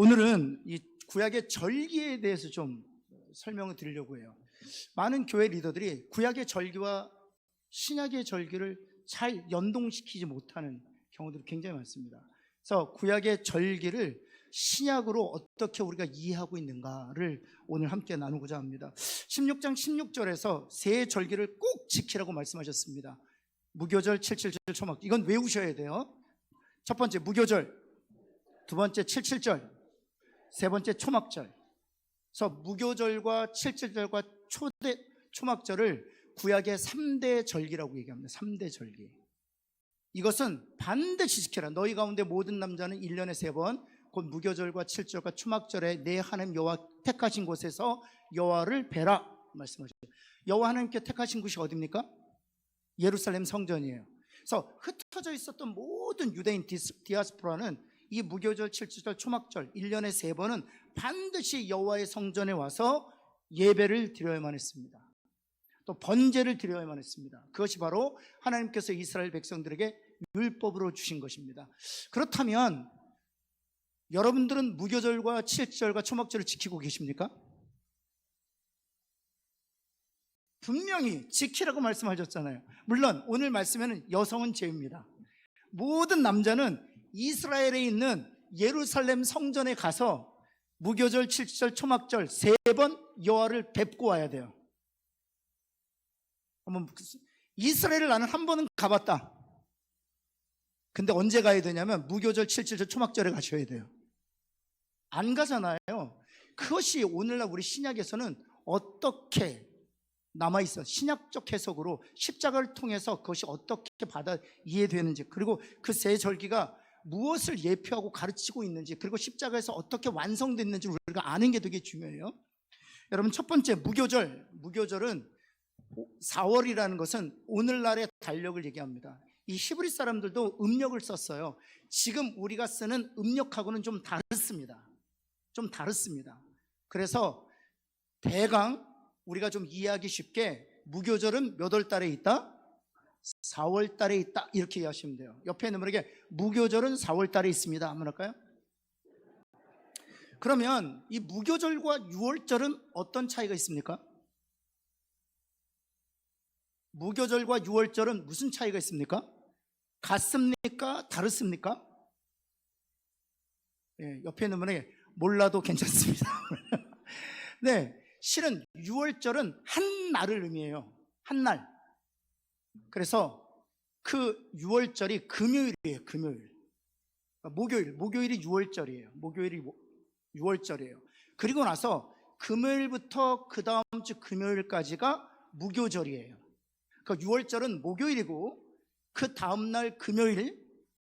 오늘은 이 구약의 절기에 대해서 좀 설명을 드리려고 해요. 많은 교회 리더들이 구약의 절기와 신약의 절기를 잘 연동시키지 못하는 경우들이 굉장히 많습니다. 그래서 구약의 절기를 신약으로 어떻게 우리가 이해하고 있는가를 오늘 함께 나누고자 합니다. 16장 16절에서 세 절기를 꼭 지키라고 말씀하셨습니다. 무교절, 칠칠절, 초막. 이건 외우셔야 돼요. 첫 번째 무교절, 두 번째 칠칠절, 세 번째 초막절. 그래서 무교절과 칠칠절과 초막절을 구약의 3대 절기라고 얘기합니다. 3대 절기. 이것은 반드시 지켜라. 너희 가운데 모든 남자는 1년에 3번 곧 무교절과 칠절과 초막절에 내 하나님 여호와 택하신 곳에서 여호와를 뵈라 말씀하셨어요. 여호와 하나님께 택하신 곳이 어디입니까? 예루살렘 성전이에요. 그래서 흩어져 있었던 모든 유대인 디아스포라는 이 무교절, 칠칠절, 초막절 1년에 3번은 반드시 여호와의 성전에 와서 예배를 드려야만 했습니다. 또 번제를 드려야만 했습니다. 그것이 바로 하나님께서 이스라엘 백성들에게 율법으로 주신 것입니다. 그렇다면 여러분들은 무교절과 칠절과 초막절을 지키고 계십니까? 분명히 지키라고 말씀하셨잖아요. 물론 오늘 말씀에는 여성은 제외입니다. 모든 남자는 이스라엘에 있는 예루살렘 성전에 가서 무교절, 칠절, 초막절 3번 여호와를 뵙고 와야 돼요. 이스라엘을 나는 한 번은 가봤다. 근데 언제 가야 되냐면 무교절, 칠칠절, 초막절에 가셔야 돼요. 안 가잖아요. 그것이 오늘날 우리 신약에서는 어떻게 남아있어? 신약적 해석으로 십자가를 통해서 그것이 어떻게 받아 이해되는지, 그리고 그 세 절기가 무엇을 예표하고 가르치고 있는지, 그리고 십자가에서 어떻게 완성됐는지 우리가 아는 게 되게 중요해요. 여러분, 첫 번째 무교절은 4월이라는 것은 오늘날의 달력을 얘기합니다. 이 히브리 사람들도 음력을 썼어요. 지금 우리가 쓰는 음력하고는 좀 다릅니다. 그래서 대강 우리가 좀 이해하기 쉽게 무교절은 몇 월 달에 있다? 4월 달에 있다. 이렇게 이해하시면 돼요. 옆에 있는 분에게 무교절은 4월 달에 있습니다 한번 할까요? 그러면 이 무교절과 유월절은 어떤 차이가 있습니까? 무교절과 유월절은 무슨 차이가 있습니까? 같습니까? 다릅니까? 네, 옆에 있는 분에게 몰라도 괜찮습니다. 네, 실은 유월절은 한 날을 의미해요. 한 날. 그래서 그 유월절이 금요일이에요. 금요일. 목요일이 유월절이에요. 그리고 나서 금요일부터 그 다음 주 금요일까지가 무교절이에요. 그러니까 유월절은 목요일이고 그 다음날 금요일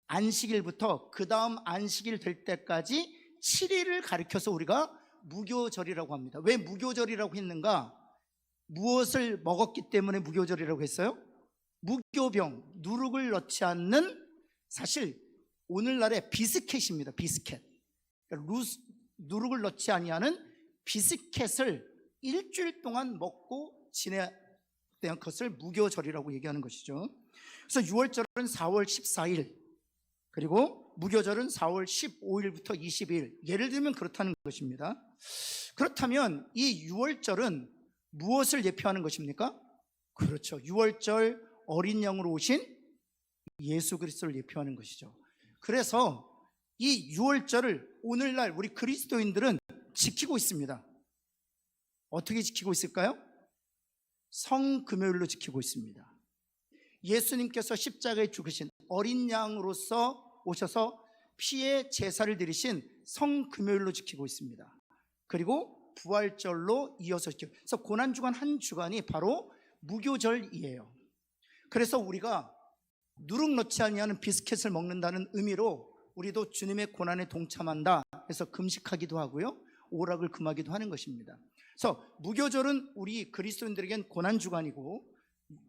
안식일부터 그 다음 안식일 될 때까지 7일을 가리켜서 우리가 무교절이라고 합니다. 왜 무교절이라고 했는가? 무엇을 먹었기 때문에 무교절이라고 했어요? 무교병, 누룩을 넣지 않는, 사실 오늘날의 비스켓입니다. 비스켓. 누룩을 넣지 아니하는 비스켓을 일주일 동안 먹고 지내야 되는 것을 무교절이라고 얘기하는 것이죠. 그래서 유월절은 4월 14일, 그리고 무교절은 4월 15일부터 20일. 예를 들면 그렇다는 것입니다. 그렇다면 이 유월절은 무엇을 예표하는 것입니까? 그렇죠. 유월절 어린 양으로 오신 예수 그리스도를 예표하는 것이죠. 그래서 이 유월절을 오늘날 우리 그리스도인들은 지키고 있습니다. 어떻게 지키고 있을까요? 성금요일로 지키고 있습니다. 예수님께서 십자가에 죽으신 어린 양으로서 오셔서 피의 제사를 드리신 성금요일로 지키고 있습니다. 그리고 부활절로 이어서 지키고, 그래서 고난주간 한 주간이 바로 무교절이에요. 그래서 우리가 누룩 넣지 아니하는 비스켓을 먹는다는 의미로 우리도 주님의 고난에 동참한다 해서 금식하기도 하고요, 오락을 금하기도 하는 것입니다. 그래서 무교절은 우리 그리스도인들에겐 고난주간이고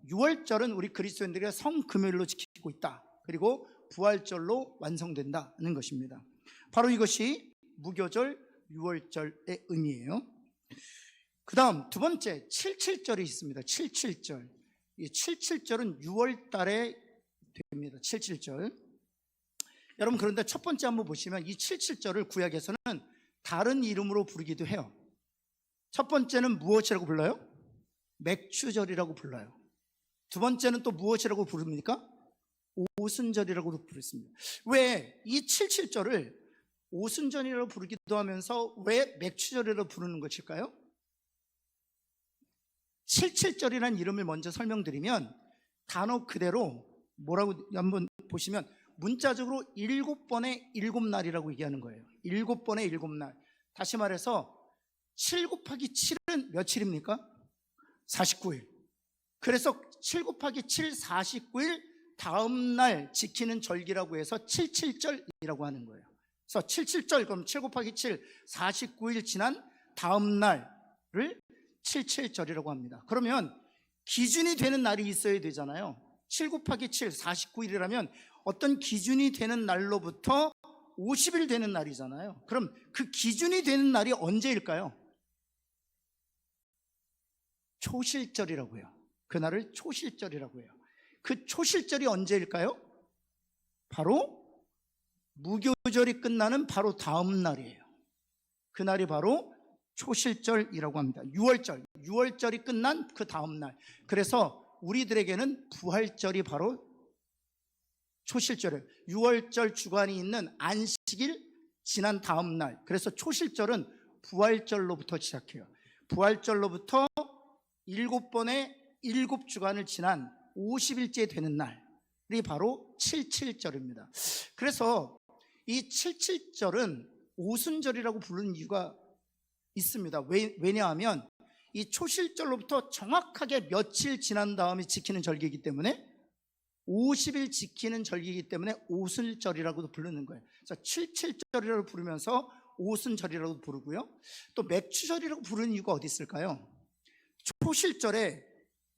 유월절은 우리 그리스도인들에게 성금요일로 지키고 있다. 그리고 부활절로 완성된다는 것입니다. 바로 이것이 무교절, 유월절의 의미예요. 그 다음 두 번째 칠칠절이 있습니다. 칠칠절. 이 칠칠절은 6월 달에 됩니다. 칠칠절. 여러분, 그런데 첫 번째 한번 보시면 이 칠칠절을 구약에서는 다른 이름으로 부르기도 해요. 첫 번째는 무엇이라고 불러요? 맥추절이라고 불러요. 두 번째는 또 무엇이라고 부릅니까? 오순절이라고 부르습니다. 왜 이 77절을 오순절이라고 부르기도 하면서 왜 맥추절이라고 부르는 것일까요? 77절이라는 이름을 먼저 설명드리면 단어 그대로 뭐라고 한번 보시면 문자적으로 7번의 7날이라고 얘기하는 거예요. 7번의 7날. 다시 말해서 7 곱하기 7은 며칠입니까? 49일. 그래서 7 곱하기 7 49일 다음 날 지키는 절기라고 해서 77절이라고 하는 거예요. 그래서 77절, 그럼 7 곱하기 7 49일 지난 다음 날을 77절이라고 합니다. 그러면 기준이 되는 날이 있어야 되잖아요. 7 곱하기 7 49일이라면 어떤 기준이 되는 날로부터 50일 되는 날이잖아요. 그럼 그 기준이 되는 날이 언제일까요? 초실절이라고 해요. 그날을 초실절이라고 해요. 그 초실절이 언제일까요? 바로 무교절이 끝나는 바로 다음 날이에요. 그날이 바로 초실절이라고 합니다. 6월절이 끝난 그 다음 날. 그래서 우리들에게는 부활절이 바로 초실절이에요. 6월절 주간이 있는 안식일 지난 다음 날. 그래서 초실절은 부활절로부터 시작해요. 부활절로부터 7번의 7주간을 지난 50일째 되는 날이 바로 77절입니다. 그래서 이 77절은 오순절이라고 부르는 이유가 있습니다. 왜냐하면 이 초실절로부터 정확하게 며칠 지난 다음에 지키는 절기이기 때문에 50일 지키는 절기이기 때문에 오순절이라고도 부르는 거예요. 그래서 77절이라고 부르면서 오순절이라고 부르고요. 또 맥추절이라고 부르는 이유가 어디 있을까요? 초실절에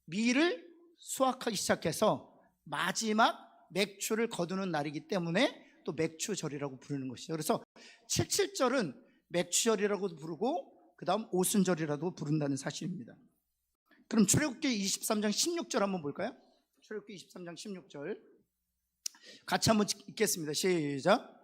밀을 수확하기 시작해서 마지막 맥추를 거두는 날이기 때문에 또 맥추절이라고 부르는 것이죠. 그래서 77절은 맥추절이라고도 부르고 그 다음 오순절이라도 부른다는 사실입니다. 그럼 출애굽기 23장 16절 한번 볼까요? 출애굽기 23장 16절 같이 한번 읽겠습니다. 시작.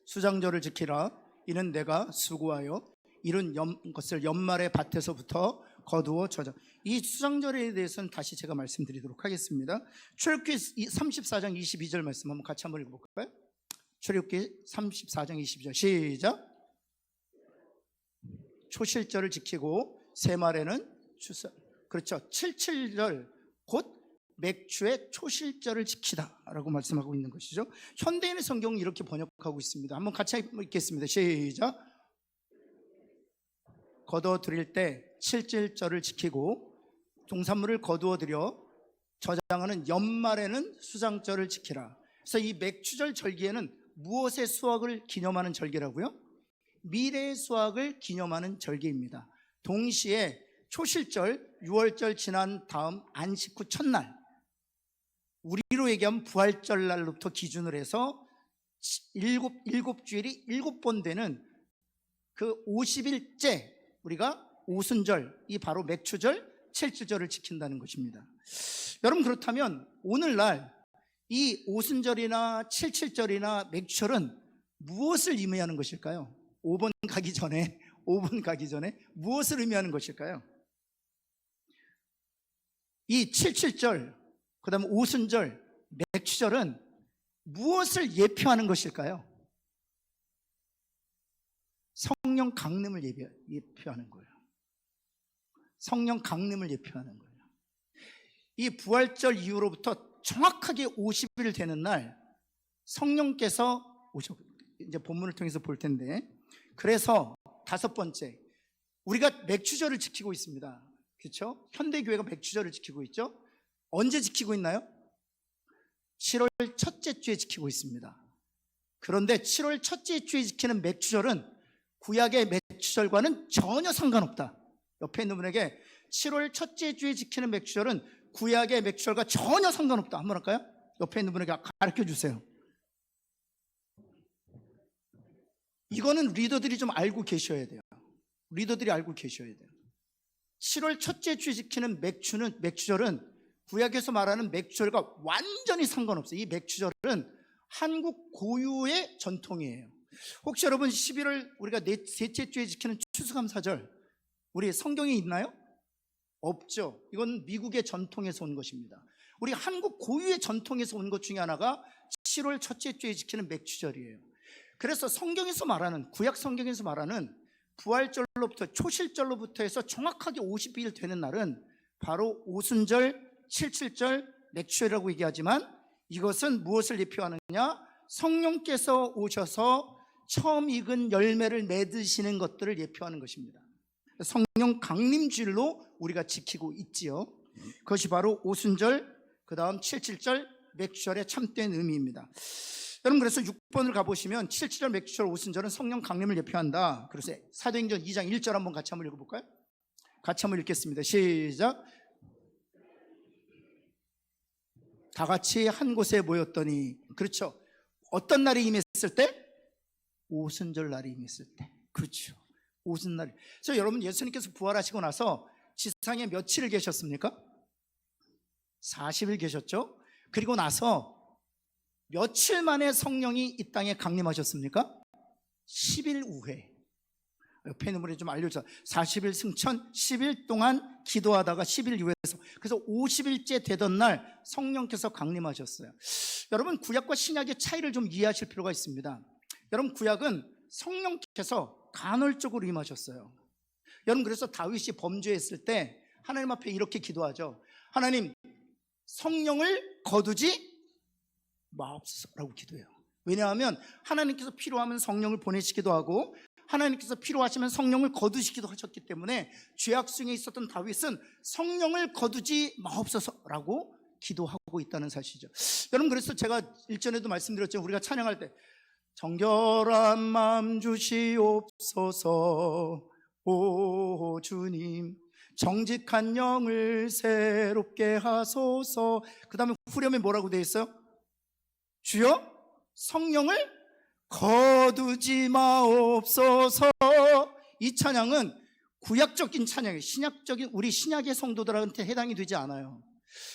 수장절을 지키라. 이는 내가 수고하여 이룬 것을 연말의 밭에서부터 거두어 저장. 이 수장절에 대해서는 다시 제가 말씀드리도록 하겠습니다. 출애굽기 34장 22절 말씀 한번 같이 한번 읽어볼까요? 출애굽기 34장 22절 시작. 초실절을 지키고 새말에는 추수. 그렇죠. 77절 곧 맥추의 초실절을 지키다라고 말씀하고 있는 것이죠. 현대인의 성경은 이렇게 번역하고 있습니다. 한번 같이 읽겠습니다. 시작. 거두어 드릴 때 77절을 지키고 동산물을 거두어 드려 저장하는 연말에는 수장절을 지키라. 그래서 이 맥추절 절기에는 무엇의 수확을 기념하는 절기라고요? 미래의 수확을 기념하는 절기입니다. 동시에 초실절 6월절 지난 다음 안식 후 첫날, 우리로 얘기하면 부활절 날로부터 기준을 해서 일곱 주일이 7번 되는 그 50일째 우리가 오순절, 이 바로 맥추절, 77절을 지킨다는 것입니다. 여러분, 그렇다면 오늘날 이 오순절이나 77절이나 맥추절은 무엇을 의미하는 것일까요? 5번 가기 전에 무엇을 의미하는 것일까요? 이 77절, 그 다음에 오순절, 맥추절은 무엇을 예표하는 것일까요? 성령 강림을 예표하는 거예요. 성령 강림을 예표하는 거예요. 이 부활절 이후로부터 정확하게 50일 되는 날 성령께서 오셔, 이제 본문을 통해서 볼 텐데, 그래서 다섯 번째, 우리가 맥추절을 지키고 있습니다. 그렇죠? 현대교회가 맥추절을 지키고 있죠. 언제 지키고 있나요? 7월 첫째 주에 지키고 있습니다. 그런데 7월 첫째 주에 지키는 맥추절은 구약의 맥추절과는 전혀 상관없다. 옆에 있는 분에게 7월 첫째 주에 지키는 맥추절은 구약의 맥추절과 전혀 상관없다 한번 할까요? 옆에 있는 분에게 가르쳐 주세요. 이거는 리더들이 좀 알고 계셔야 돼요. 리더들이 알고 계셔야 돼요. 7월 첫째 주에 지키는 맥추절은 구약에서 말하는 맥주절과 완전히 상관없어요. 이 맥주절은 한국 고유의 전통이에요. 혹시 여러분 11월 우리가 셋째 주에 지키는 추수감사절 우리 성경에 있나요? 없죠. 이건 미국의 전통에서 온 것입니다. 우리 한국 고유의 전통에서 온 것 중에 하나가 7월 첫째 주에 지키는 맥주절이에요. 그래서 성경에서 말하는, 구약 성경에서 말하는 부활절로부터 초실절로부터 해서 정확하게 50일 되는 날은 바로 오순절, 칠칠절, 맥주절이라고 얘기하지만 이것은 무엇을 예표하느냐? 성령께서 오셔서 처음 익은 열매를 맺으시는 것들을 예표하는 것입니다. 성령 강림주일로 우리가 지키고 있지요. 그것이 바로 오순절, 그 다음 칠칠절, 맥주절의 참된 의미입니다. 여러분, 그래서 6번을 가보시면 칠칠절, 맥주절, 오순절은 성령 강림을 예표한다. 그래서 사도행전 2장 1절 한번 같이 한번 읽어볼까요? 같이 한번 읽겠습니다. 시작. 다 같이 한 곳에 모였더니, 그렇죠, 어떤 날이 임했을 때? 오순절 날이 임했을 때. 그렇죠, 오순날. 그래서 여러분, 예수님께서 부활하시고 나서 지상에 며칠을 계셨습니까? 40일 계셨죠. 그리고 나서 며칠 만에 성령이 이 땅에 강림하셨습니까? 10일 후에. 옆에 있는 분이 좀 알려줘. 40일 승천, 10일 동안 기도하다가 10일 후에서, 그래서 50일째 되던 날 성령께서 강림하셨어요. 여러분, 구약과 신약의 차이를 좀 이해하실 필요가 있습니다. 여러분, 구약은 성령께서 간헐적으로 임하셨어요. 여러분, 그래서 다윗이 범죄했을 때 하나님 앞에 이렇게 기도하죠. 하나님, 성령을 거두지 마옵소서라고 기도해요. 왜냐하면 하나님께서 필요하면 성령을 보내시기도 하고 하나님께서 필요하시면 성령을 거두시기도 하셨기 때문에 죄악 중에 있었던 다윗은 성령을 거두지 마옵소서라고 기도하고 있다는 사실이죠. 여러분, 그래서 제가 일전에도 말씀드렸죠. 우리가 찬양할 때 정결한 마음 주시옵소서 오 주님, 정직한 영을 새롭게 하소서. 그 다음에 후렴에 뭐라고 되어 있어요? 주여 성령을 거두지 마옵소서. 이 찬양은 구약적인 찬양이에요. 신약적인, 우리 신약의 성도들한테 해당이 되지 않아요.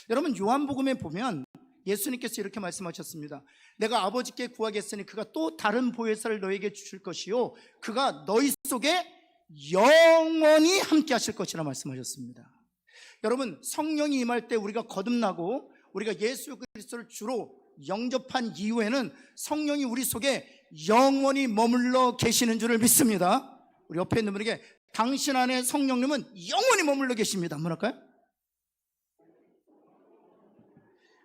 여러분, 요한복음에 보면 예수님께서 이렇게 말씀하셨습니다. 내가 아버지께 구하겠으니 그가 또 다른 보혜사를 너에게 주실 것이요 그가 너희 속에 영원히 함께 하실 것이라 말씀하셨습니다. 여러분, 성령이 임할 때 우리가 거듭나고 우리가 예수 그리스도를 주로 영접한 이후에는 성령이 우리 속에 영원히 머물러 계시는 줄을 믿습니다. 우리 옆에 있는 분에게 당신 안에 성령님은 영원히 머물러 계십니다. 한번 할까요?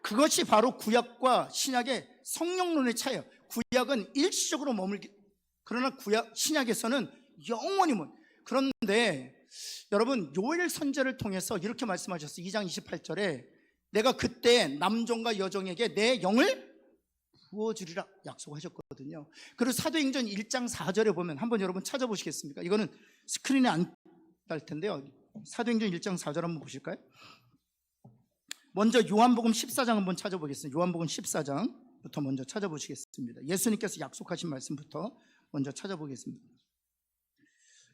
그것이 바로 구약과 신약의 성령론의 차이예요. 구약은 일시적으로 머물기, 그러나 신약에서는 영원히 그런데 여러분, 요엘 선지자를 통해서 이렇게 말씀하셨어요. 2장 28절에 내가 그때 남종과 여종에게 내 영을 부어주리라 약속하셨거든요. 그리고 사도행전 1장 4절에 보면 한번 여러분 찾아보시겠습니까? 이거는 스크린에 안 달 텐데요. 사도행전 1장 4절 한번 보실까요? 먼저 요한복음 14장 한번 찾아보겠습니다. 요한복음 14장부터 먼저 찾아보시겠습니다. 예수님께서 약속하신 말씀부터 먼저 찾아보겠습니다.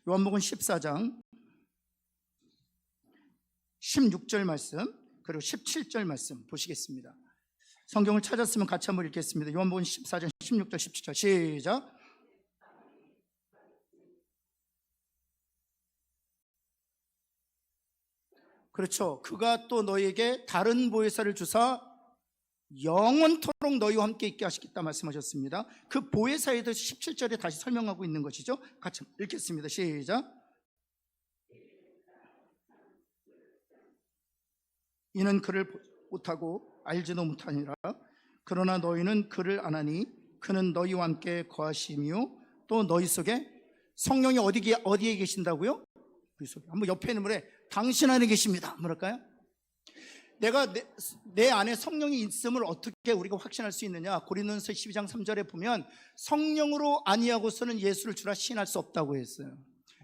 요한복음 14장 16절 말씀 그리고 17절 말씀 보시겠습니다. 성경을 찾았으면 같이 한번 읽겠습니다. 요한복음 14장 16절 17절 시작. 그렇죠. 그가 또 너희에게 다른 보혜사를 주사 영원토록 너희와 함께 있게 하시겠다 말씀하셨습니다. 그 보혜사에 대해서 17절에 다시 설명하고 있는 것이죠. 같이 읽겠습니다. 시작. 이는 그를 못하고 알지도 못하니라. 그러나 너희는 그를 아나니 그는 너희와 함께 거하시며 또 너희 속에 성령이 어디에 계신다고요? 우리 속에. 한번 옆에 있는 분에 당신 안에 계십니다. 뭐랄까요? 내가 내 안에 성령이 있음을 어떻게 우리가 확신할 수 있느냐? 고린도전서 12장 3절에 보면 성령으로 아니하고서는 예수를 주라 신할 수 없다고 했어요.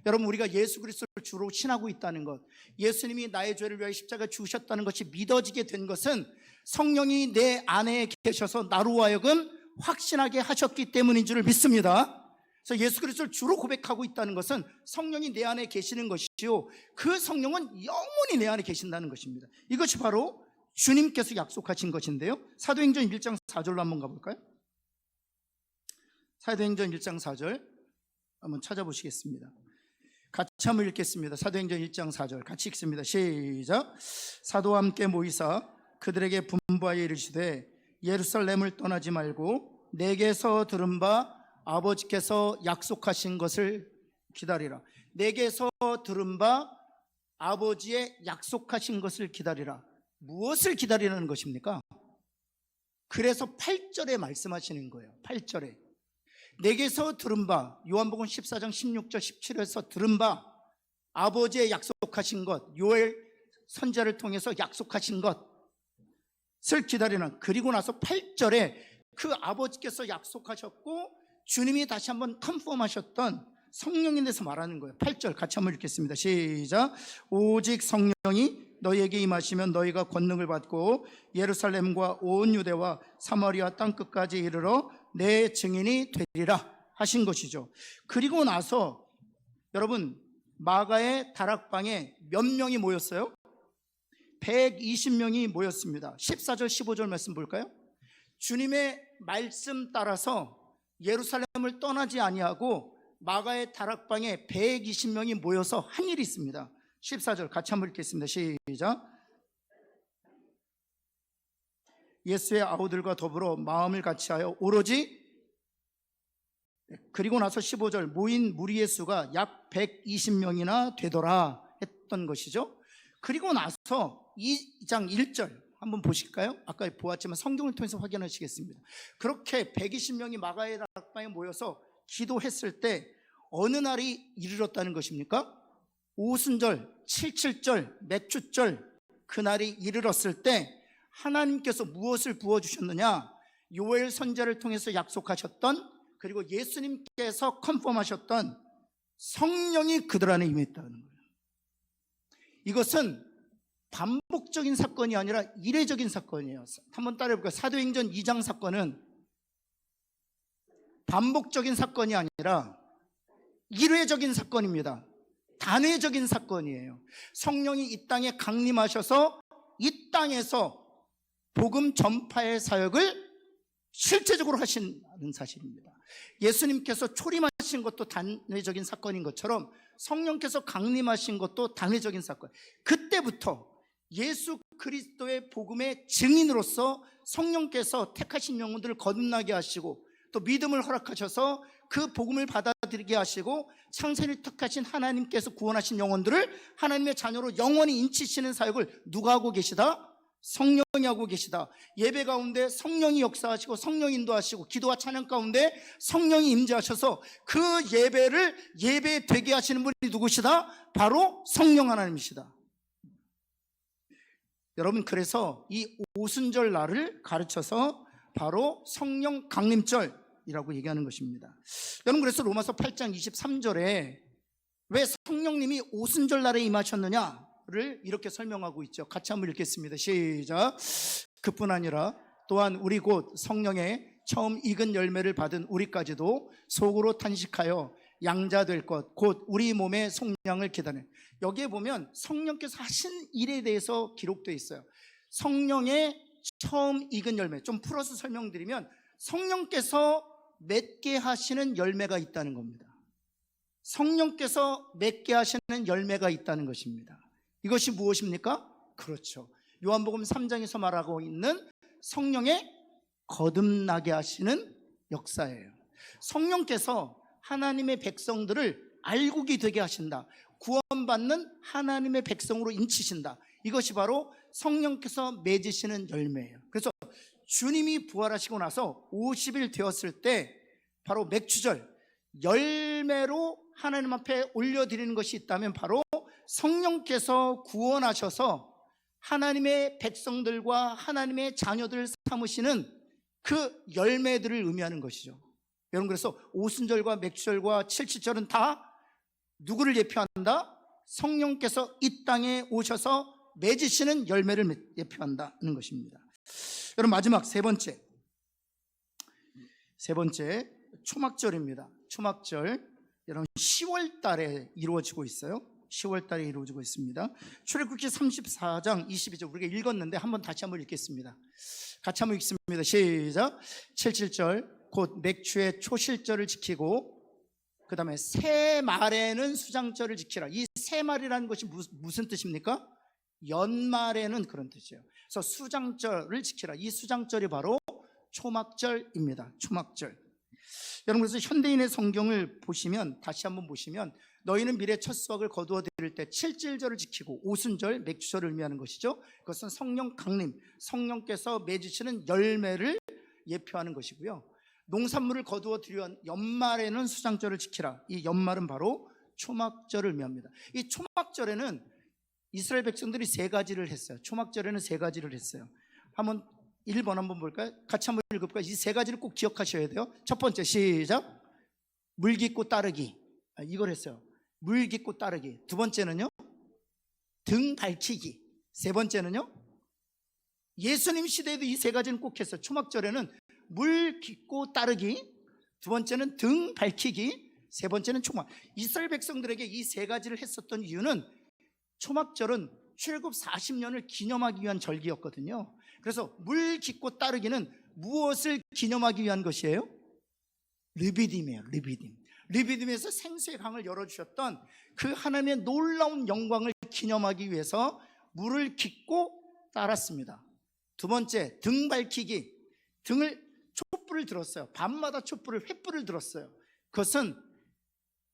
여러분, 우리가 예수 그리스도를 주로 신하고 있다는 것, 예수님이 나의 죄를 위하여 십자가에 죽으셨다는 것이 믿어지게 된 것은 성령이 내 안에 계셔서 나로 하여금 확신하게 하셨기 때문인 줄을 믿습니다. 그래서 예수 그리스도를 주로 고백하고 있다는 것은 성령이 내 안에 계시는 것이요 그 성령은 영원히 내 안에 계신다는 것입니다. 이것이 바로 주님께서 약속하신 것인데요. 사도행전 1장 4절로 한번 가볼까요? 사도행전 1장 4절 한번 찾아보시겠습니다. 같이 한번 읽겠습니다. 사도행전 1장 4절 같이 읽습니다. 시작. 사도와 함께 모이사 그들에게 분부하여 이르시되 예루살렘을 떠나지 말고 내게서 들은 바 아버지께서 약속하신 것을 기다리라. 내게서 들은 바 아버지의 약속하신 것을 기다리라. 무엇을 기다리라는 것입니까? 그래서 8절에 말씀하시는 거예요. 8절에 내게서 들은 바, 요한복음 14장 16절 17절에서 들은 바 아버지의 약속하신 것, 요엘 선지자를 통해서 약속하신 것을 기다리는. 그리고 나서 8절에 그 아버지께서 약속하셨고 주님이 다시 한번 컨펌하셨던 성령에 대해서 말하는 거예요. 8절 같이 한번 읽겠습니다. 시작. 오직 성령이 너희에게 임하시면 너희가 권능을 받고 예루살렘과 온 유대와 사마리아 땅끝까지 이르러 내 증인이 되리라 하신 것이죠. 그리고 나서 여러분 마가의 다락방에 몇 명이 모였어요? 120명이 모였습니다. 14절 15절 말씀 볼까요? 주님의 말씀 따라서 예루살렘을 떠나지 아니하고 마가의 다락방에 120명이 모여서 한 일이 있습니다. 14절 같이 한번 읽겠습니다. 시작. 예수의 아우들과 더불어 마음을 같이하여 오로지, 그리고 나서 15절 모인 무리의 수가 약 120명이나 되더라 했던 것이죠. 그리고 나서 2장 1절 한번 보실까요? 아까 보았지만 성경을 통해서 확인하시겠습니다. 그렇게 120명이 마가의 다락방에 모여서 기도했을 때 어느 날이 이르렀다는 것입니까? 오순절, 칠칠절, 맥주절 그날이 이르렀을 때 하나님께서 무엇을 부어주셨느냐? 요엘 선지자를 통해서 약속하셨던, 그리고 예수님께서 컨펌하셨던 성령이 그들 안에 임했다는 거예요. 이것은 반복적인 사건이 아니라 이례적인 사건이에요. 한번 따라해볼까요? 사도행전 2장 사건은 반복적인 사건이 아니라 일회적인 사건입니다. 단회적인 사건이에요. 성령이 이 땅에 강림하셔서 이 땅에서 복음 전파의 사역을 실제적으로 하시는 사실입니다. 예수님께서 초림하신 것도 단회적인 사건인 것처럼 성령께서 강림하신 것도 단회적인 사건. 그때부터 예수 그리스도의 복음의 증인으로서 성령께서 택하신 영혼들을 거듭나게 하시고 또 믿음을 허락하셔서 그 복음을 받아들이게 하시고 창세를 택하신 하나님께서 구원하신 영혼들을 하나님의 자녀로 영원히 인치시는 사역을 누가 하고 계시다? 성령이 하고 계시다. 예배 가운데 성령이 역사하시고 성령 인도하시고 기도와 찬양 가운데 성령이 임재하셔서 그 예배를 예배되게 하시는 분이 누구시다? 바로 성령 하나님이시다. 여러분, 그래서 이 오순절 날을 가르쳐서 바로 성령 강림절이라고 얘기하는 것입니다. 여러분, 그래서 로마서 8장 23절에 왜 성령님이 오순절 날에 임하셨느냐를 이렇게 설명하고 있죠. 같이 한번 읽겠습니다. 시작. 그뿐 아니라 또한 우리 곧 성령의 처음 익은 열매를 받은 우리까지도 속으로 탄식하여 양자 될 것 곧 우리 몸의 속량을 기다려. 여기에 보면 성령께서 하신 일에 대해서 기록되어 있어요. 성령의 처음 익은 열매, 좀 풀어서 설명드리면 성령께서 맺게 하시는 열매가 있다는 겁니다. 성령께서 맺게 하시는 열매가 있다는 것입니다. 이것이 무엇입니까? 그렇죠, 요한복음 3장에서 말하고 있는 성령의 거듭나게 하시는 역사예요. 성령께서 하나님의 백성들을 알고게 되게 하신다. 구원받는 하나님의 백성으로 인치신다. 이것이 바로 성령께서 맺으시는 열매예요. 그래서 주님이 부활하시고 나서 50일 되었을 때 바로 맥주절, 열매로 하나님 앞에 올려드리는 것이 있다면 바로 성령께서 구원하셔서 하나님의 백성들과 하나님의 자녀들을 삼으시는 그 열매들을 의미하는 것이죠. 여러분, 그래서 오순절과 맥주절과 칠칠절은 다 누구를 예표한다? 성령께서 이 땅에 오셔서 맺으시는 열매를 예표한다는 것입니다. 여러분, 마지막 세 번째 초막절입니다. 초막절, 여러분 10월 달에 이루어지고 있어요. 10월 달에 이루어지고 있습니다. 출애굽기 34장 22절 우리가 읽었는데 다시 한번 읽겠습니다. 같이 한번 읽습니다. 시작. 77절 곧 맥추의 초실절을 지키고 그 다음에 새 말에는 수장절을 지키라. 이 새 말이라는 것이 무슨 뜻입니까? 연말에는 그런 뜻이에요. 그래서 수장절을 지키라. 이 수장절이 바로 초막절입니다. 초막절. 여러분, 그래서 현대인의 성경을 보시면, 다시 한번 보시면, 너희는 미래 첫 수확을 거두어 드릴 때 칠칠절을 지키고 오순절, 맥주절을 의미하는 것이죠. 그것은 성령 강림, 성령께서 맺으시는 열매를 예표하는 것이고요. 농산물을 거두어 드려 연말에는 수장절을 지키라. 이 연말은 바로 초막절을 의미합니다. 이 초막절에는 이스라엘 백성들이 세 가지를 했어요. 초막절에는 세 가지를 했어요. 1번 한번 볼까요? 같이 한번 읽어볼까요? 이 세 가지를 꼭 기억하셔야 돼요. 첫 번째, 시작. 물 깃고 따르기. 이걸 했어요. 물 깃고 따르기. 두 번째는요, 등 밝히기. 세 번째는요, 예수님 시대에도 이 세 가지는 꼭 했어요. 초막절에는 물 깃고 따르기, 두 번째는 등 밝히기, 세 번째는 초막. 이스라엘 백성들에게 이 세 가지를 했었던 이유는 초막절은 출애굽 40년을 기념하기 위한 절기였거든요. 그래서 물 깃고 따르기는 무엇을 기념하기 위한 것이에요? 르비딤이에요. 르비딤에서 생수의 강을 열어주셨던 그 하나님의 놀라운 영광을 기념하기 위해서 물을 깃고 따랐습니다. 두 번째, 등 밝히기. 촛불을 들었어요. 밤마다 횃불을 들었어요. 그것은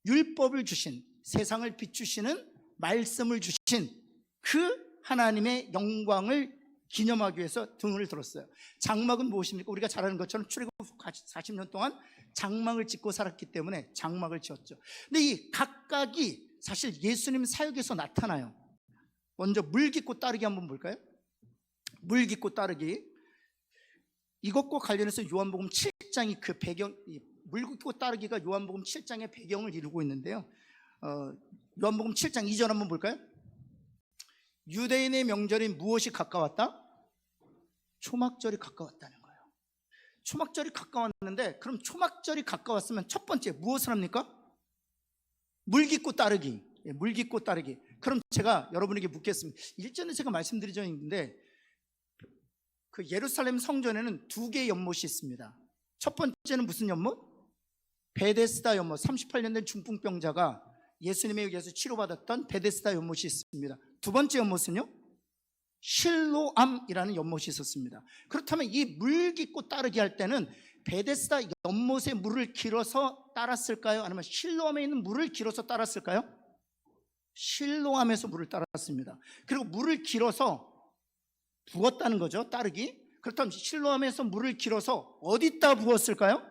율법을 주신, 세상을 비추시는 말씀을 주신 그 하나님의 영광을 기념하기 위해서 등을 들었어요. 장막은 무엇입니까? 우리가 잘 아는 것처럼 출애굽 40년 동안 장막을 짓고 살았기 때문에 장막을 지었죠. 근데 이 각각이 사실 예수님 사역에서 나타나요. 먼저 물 깃고 따르기 한번 볼까요? 물 깃고 따르기. 이것과 관련해서 요한복음 7장이 그 배경, 물 깃고 따르기가 요한복음 7장의 배경을 이루고 있는데요. 요한복음 7장 2절 한번 볼까요? 유대인의 명절인 무엇이 가까웠다? 초막절이 가까웠다는 거예요. 초막절이 가까웠는데, 그럼 초막절이 가까웠으면 첫 번째 무엇을 합니까? 물 깃고 따르기. 물 깃고 따르기. 그럼 제가 여러분에게 묻겠습니다. 일전에 제가 말씀드린 적이 있는데, 그 예루살렘 성전에는 두 개의 연못이 있습니다. 첫 번째는 무슨 연못? 베데스다 연못. 38년 된 중풍병자가 예수님에 의해서 치료받았던 베데스다 연못이 있습니다. 두 번째 연못은요, 실로암이라는 연못이 있었습니다. 그렇다면 이 물 깃고 따르기 할 때는 베데스다 연못의 물을 길어서 따랐을까요? 아니면 실로암에 있는 물을 길어서 따랐을까요? 실로암에서 물을 따랐습니다. 그리고 물을 길어서 부었다는 거죠, 따르기. 그렇다면 실로암에서 물을 길어서 어디다 부었을까요?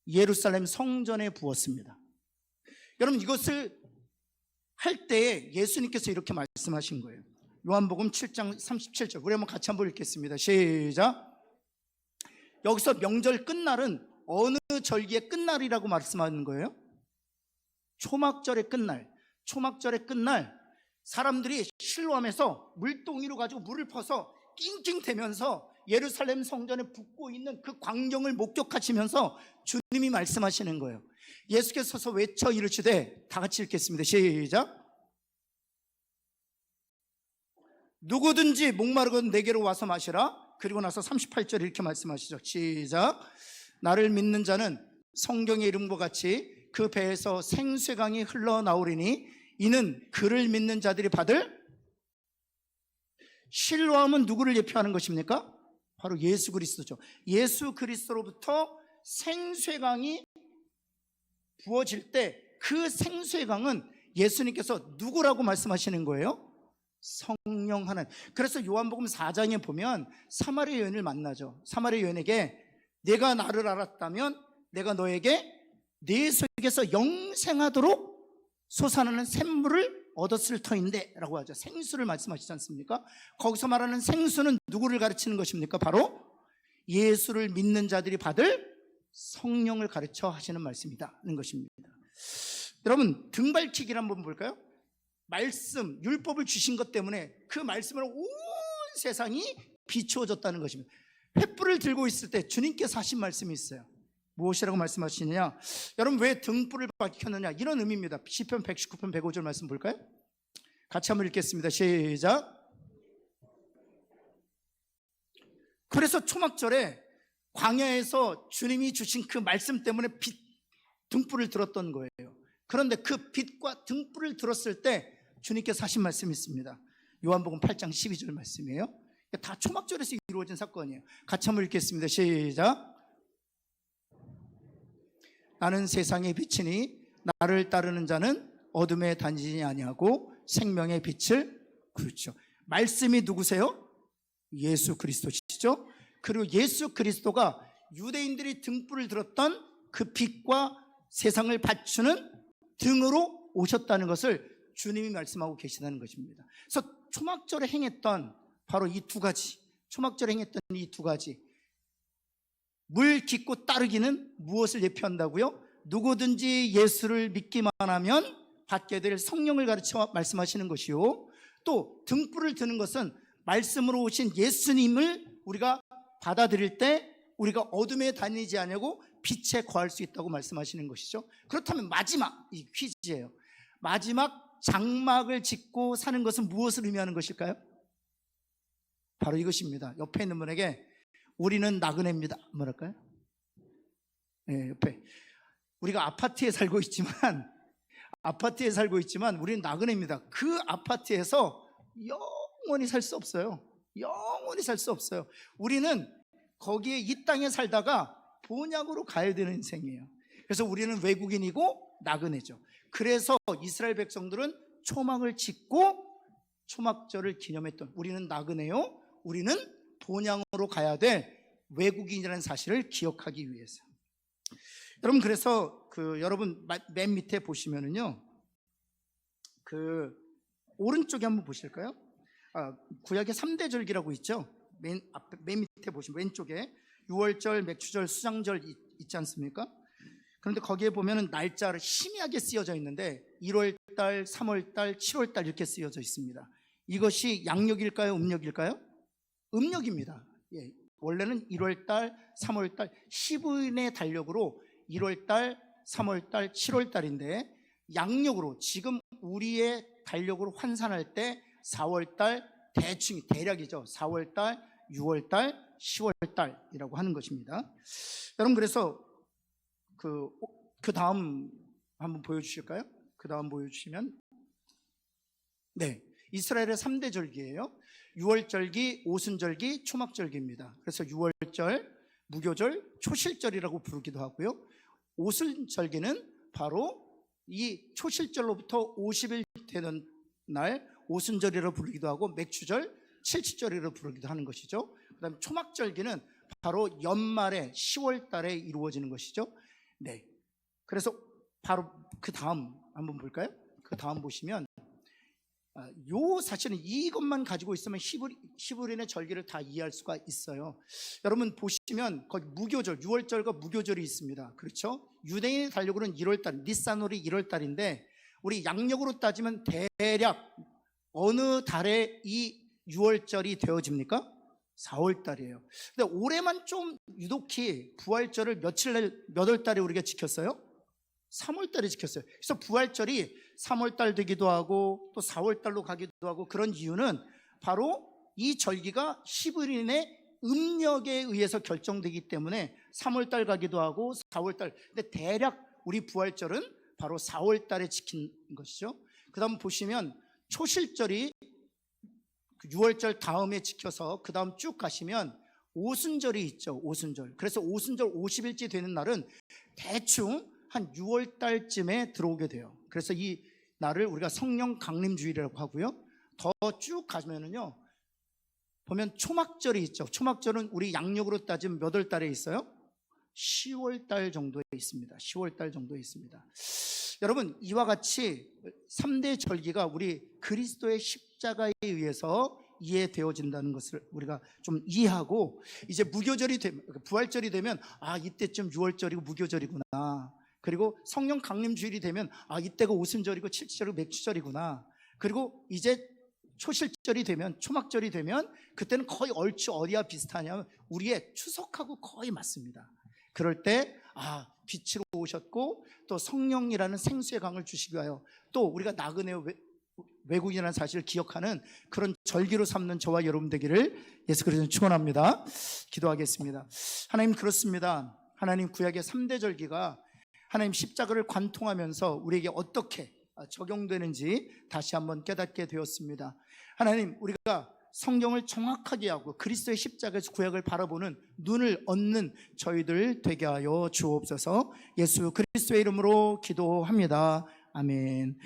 예루살렘 성전에 부었습니다. 여러분, 이것을 할 때에 예수님께서 이렇게 말씀하신 거예요. 요한복음 7장 37절. 우리 한번 같이 한번 읽겠습니다. 시작. 여기서 명절 끝날은 어느 절기의 끝날이라고 말씀하는 거예요? 초막절의 끝날. 초막절의 끝날, 사람들이 실로암에서 물동이로 가지고 물을 퍼서 낑낑대면서 예루살렘 성전에 붓고 있는 그 광경을 목격하시면서 주님이 말씀하시는 거예요. 예수께서 서서 외쳐 이르시되, 다 같이 읽겠습니다. 시작. 누구든지 목마르거든 내게로 와서 마시라. 그리고 나서 38절 이렇게 말씀하시죠. 시작. 나를 믿는 자는 성경의 이름과 같이 그 배에서 생수의 강이 흘러나오리니 이는 그를 믿는 자들이 받을. 실로암은 누구를 예표하는 것입니까? 바로 예수 그리스도죠. 예수 그리스도로부터 생수의 강이 부어질 때 그 생수의 강은 예수님께서 누구라고 말씀하시는 거예요? 성령 하나님. 그래서 요한복음 4장에 보면 사마리아 여인을 만나죠. 사마리아 여인에게 내가 나를 알았다면 내가 너에게 내 속에서 영생하도록 솟아나는 샘물을 얻었을 터인데 라고 하죠. 생수를 말씀하시지 않습니까? 거기서 말하는 생수는 누구를 가르치는 것입니까? 바로 예수를 믿는 자들이 받을 성령을 가르쳐 하시는 말씀이다는 것입니다. 여러분, 등발치기를 한번 볼까요? 말씀, 율법을 주신 것 때문에 그 말씀으로 온 세상이 비추어졌다는 것입니다. 횃불을 들고 있을 때 주님께서 하신 말씀이 있어요. 무엇이라고 말씀하시느냐? 여러분, 왜 등불을 밝혔느냐? 이런 의미입니다. 시편 119편 105절 말씀 볼까요? 같이 한번 읽겠습니다. 시작. 그래서 초막절에 광야에서 주님이 주신 그 말씀 때문에 등불을 들었던 거예요. 그런데 그 빛과 등불을 들었을 때 주님께서 하신 말씀이 있습니다. 요한복음 8장 12절 말씀이에요. 다 초막절에서 이루어진 사건이에요. 같이 한번 읽겠습니다. 시작. 나는 세상의 빛이니 나를 따르는 자는 어둠에 다니지 아니하고 생명의 빛을. 그렇죠. 말씀이 누구세요? 예수 그리스도시죠. 그리고 예수 그리스도가 유대인들이 등불을 들었던 그 빛과 세상을 받추는 등으로 오셨다는 것을 주님이 말씀하고 계시다는 것입니다. 그래서 초막절에 행했던 바로 이 두 가지, 초막절에 행했던 이 두 가지, 물 깊고 따르기는 무엇을 예표한다고요? 누구든지 예수를 믿기만 하면 받게 될 성령을 가르쳐 말씀하시는 것이요, 또 등불을 드는 것은 말씀으로 오신 예수님을 우리가 받아들일 때 우리가 어둠에 다니지 않고 빛에 거할 수 있다고 말씀하시는 것이죠. 그렇다면 마지막, 이 퀴즈예요. 마지막 장막을 짓고 사는 것은 무엇을 의미하는 것일까요? 바로 이것입니다. 옆에 있는 분에게 우리는 나그네입니다 뭐랄까요? 네, 옆에. 우리가 아파트에 살고 있지만 우리는 나그네입니다. 그 아파트에서 영원히 살 수 없어요. 영원히 살 수 없어요. 우리는 거기에 이 땅에 살다가 본향으로 가야 되는 인생이에요. 그래서 우리는 외국인이고 나그네죠. 그래서 이스라엘 백성들은 초막을 짓고 초막절을 기념했던, 우리는 나그네요, 우리는 본향으로 가야 될 외국인이라는 사실을 기억하기 위해서. 여러분, 그래서 여러분 맨 밑에 보시면은요, 오른쪽에 한번 보실까요? 구약의 3대 절기라고 있죠. 맨 밑에 보시면 왼쪽에 유월절, 맥추절, 수장절 있지 않습니까? 그런데 거기에 보면은 날짜를 희미하게 쓰여져 있는데 1월달, 3월달, 7월달 이렇게 쓰여져 있습니다. 이것이 양력일까요? 음력일까요? 음력입니다. 예, 원래는 1월달, 3월달 15일의 달력으로 1월달, 3월달, 7월달인데 양력으로 지금 우리의 달력으로 환산할 때 4월달, 대략이죠. 4월달, 6월달, 10월달이라고 하는 것입니다. 여러분, 그래서 그 다음 한번 보여주실까요? 그 다음 보여주시면, 네, 이스라엘의 3대 절기예요. 유월절기, 오순절기, 초막절기입니다. 그래서 유월절, 무교절, 초실절이라고 부르기도 하고요. 오순절기는 바로 이 초실절로부터 50일 되는 날 오순절이라고 부르기도 하고, 맥추절, 칠칠절이라고 부르기도 하는 것이죠. 그 다음에 초막절기는 바로 연말에 10월 달에 이루어지는 것이죠. 네. 그래서 바로 그 다음 한번 볼까요? 그 다음 보시면, 사실은 이것만 가지고 있으면 히브리인의 절기를 다 이해할 수가 있어요. 여러분 보시면 거기 무교절, 6월절과 무교절이 있습니다. 그렇죠? 유대인의 달력으로는 1월달, 니산월이 1월달인데 우리 양력으로 따지면 대략 어느 달에 이 6월절이 되어집니까? 4월달이에요. 근데 올해만 좀 유독히 부활절을 몇 월달에 우리가 지켰어요? 3월달에 지켰어요. 그래서 부활절이 3월달 되기도 하고 또 4월달로 가기도 하고, 그런 이유는 바로 이 절기가 히브리인의 음력에 의해서 결정되기 때문에 3월달 가기도 하고 4월달. 근데 대략 우리 부활절은 바로 4월달에 지킨 것이죠. 그 다음 보시면 초실절이 6월절 다음에 지켜서 그 다음 쭉 가시면 오순절이 있죠. 오순절. 그래서 오순절 50일째 되는 날은 대충 한 6월달쯤에 들어오게 돼요. 그래서 이 날을 우리가 성령 강림주일이라고 하고요. 더 쭉 가면은요, 보면 초막절이 있죠. 초막절은 우리 양력으로 따지면 몇 월 달에 있어요? 10월달 정도에 있습니다. 10월달 정도에 있습니다. 여러분, 이와 같이 3대 절기가 우리 그리스도의 십자가에 의해서 이해되어진다는 것을 우리가 좀 이해하고, 이제 무교절이 되면, 부활절이 되면 이때쯤 6월절이고 무교절이구나. 그리고 성령 강림주일이 되면 이때가 오순절이고 칠칠절이고 맥추절이구나. 그리고 이제 초실절이 되면, 초막절이 되면 그때는 거의 얼추 어디와 비슷하냐면 우리의 추석하고 거의 맞습니다. 그럴 때 빛으로 오셨고 또 성령이라는 생수의 강을 주시기 위하여 또 우리가 나그네 외국인이라는 사실을 기억하는 그런 절기로 삼는 저와 여러분 되기를 예수 그리스도는 축원합니다. 기도하겠습니다. 하나님, 그렇습니다. 하나님, 구약의 3대 절기가 하나님 십자가를 관통하면서 우리에게 어떻게 적용되는지 다시 한번 깨닫게 되었습니다. 하나님, 우리가 성경을 정확하게 하고 그리스도의 십자가에서 구약을 바라보는 눈을 얻는 저희들 되게 하여 주옵소서. 예수 그리스도의 이름으로 기도합니다. 아멘.